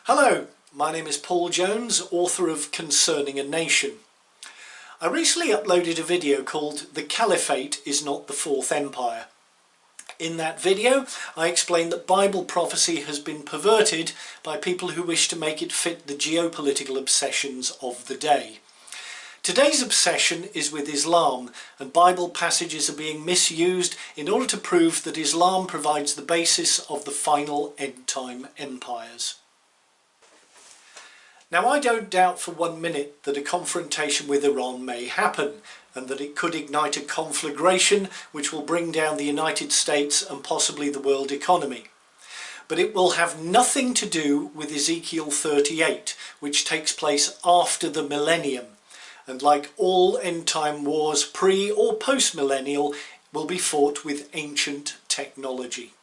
Hello, my name is Paul Jones, author of Concerning a Nation. I recently uploaded a video called The Caliphate is Not the Fourth Empire. In that video I explained that Bible prophecy has been perverted by people who wish to make it fit the geopolitical obsessions of the day. Today's obsession is with Islam, and Bible passages are being misused in order to prove that Islam provides the basis of the final end-time empires. Now, I don't doubt for 1 minute that a confrontation with Iran may happen, and that it could ignite a conflagration which will bring down the United States and possibly the world economy. But it will have nothing to do with Ezekiel 38, which takes place after the millennium, and like all end-time wars, pre or post-millennial, will be fought with ancient technology.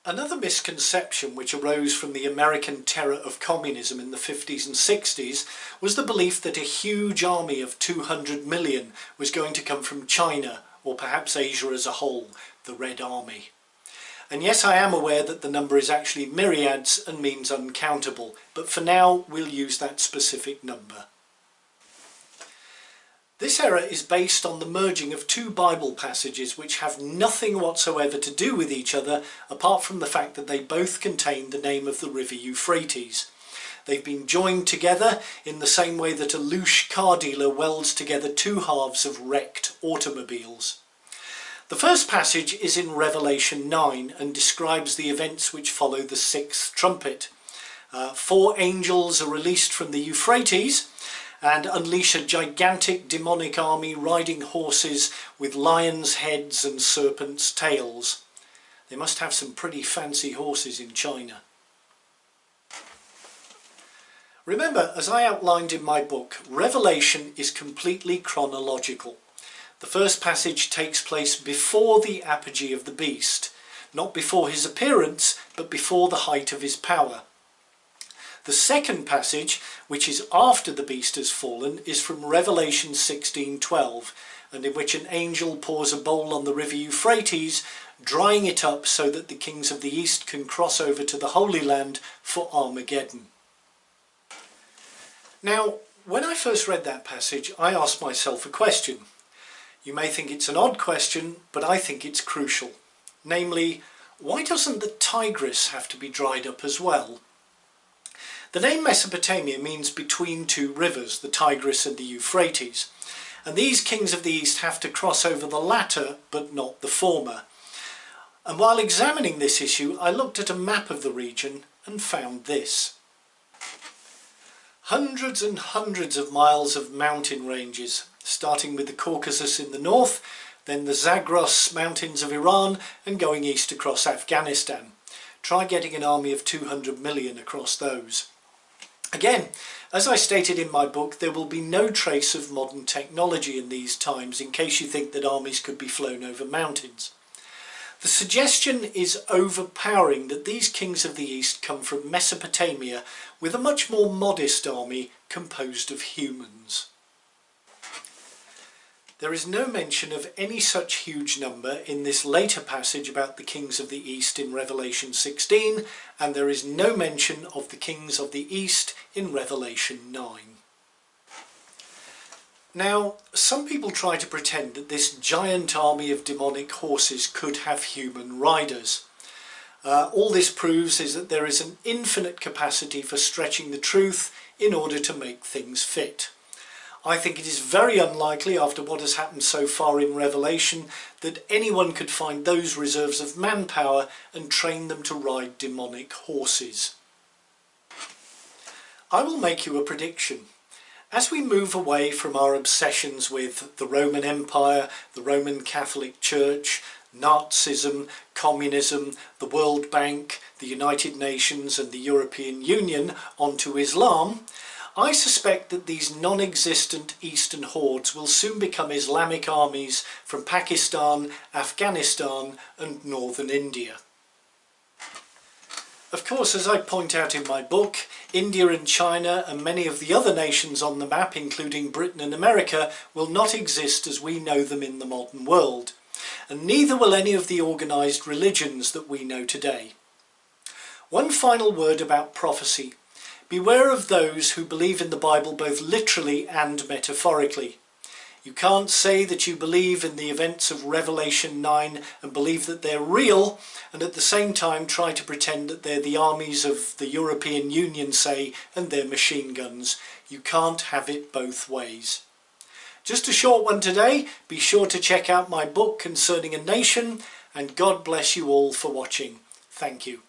Another misconception which arose from the American terror of communism in the 50s and 60s was the belief that a huge army of 200 million was going to come from China, or perhaps Asia as a whole, the Red Army. And yes, I am aware that the number is actually myriads and means uncountable, but for now we'll use that specific number. This error is based on the merging of two Bible passages which have nothing whatsoever to do with each other apart from the fact that they both contain the name of the river Euphrates. They've been joined together in the same way that a louche car dealer welds together two halves of wrecked automobiles. The first passage is in Revelation 9 and describes the events which follow the sixth trumpet. 4 angels are released from the Euphrates and unleash a gigantic demonic army riding horses with lions' heads and serpents' tails. They must have some pretty fancy horses in China. Remember, as I outlined in my book, Revelation is completely chronological. The first passage takes place before the apogee of the beast, not before his appearance, but before the height of his power. The second passage, which is after the beast has fallen, is from Revelation 16:12, and in which an angel pours a bowl on the river Euphrates, drying it up so that the kings of the east can cross over to the Holy Land for Armageddon. Now, when I first read that passage, I asked myself a question. You may think it's an odd question, but I think it's crucial. Namely, why doesn't the Tigris have to be dried up as well? The name Mesopotamia means between two rivers, the Tigris and the Euphrates, and these kings of the east have to cross over the latter but not the former. And while examining this issue, I looked at a map of the region and found this. Hundreds and hundreds of miles of mountain ranges, starting with the Caucasus in the north, then the Zagros mountains of Iran, and going east across Afghanistan. Try getting an army of 200 million across those. Again, as I stated in my book, there will be no trace of modern technology in these times, in case you think that armies could be flown over mountains. The suggestion is overpowering that these kings of the east come from Mesopotamia with a much more modest army composed of humans. There is no mention of any such huge number in this later passage about the kings of the east in Revelation 16, and there is no mention of the kings of the east in Revelation 9. Now, some people try to pretend that this giant army of demonic horses could have human riders. All this proves is that there is an infinite capacity for stretching the truth in order to make things fit. I think it is very unlikely, after what has happened so far in Revelation, that anyone could find those reserves of manpower and train them to ride demonic horses. I will make you a prediction. As we move away from our obsessions with the Roman Empire, the Roman Catholic Church, Nazism, communism, the World Bank, the United Nations and the European Union onto Islam, I suspect that these non-existent eastern hordes will soon become Islamic armies from Pakistan, Afghanistan and northern India. Of course, as I point out in my book, India and China and many of the other nations on the map, including Britain and America, will not exist as we know them in the modern world, and neither will any of the organised religions that we know today. One final word about prophecy. Beware of those who believe in the Bible both literally and metaphorically. You can't say that you believe in the events of Revelation 9 and believe that they're real, and at the same time try to pretend that they're the armies of the European Union, say, and their machine guns. You can't have it both ways. Just a short one today. Be sure to check out my book concerning a nation, and God bless you all for watching. Thank you.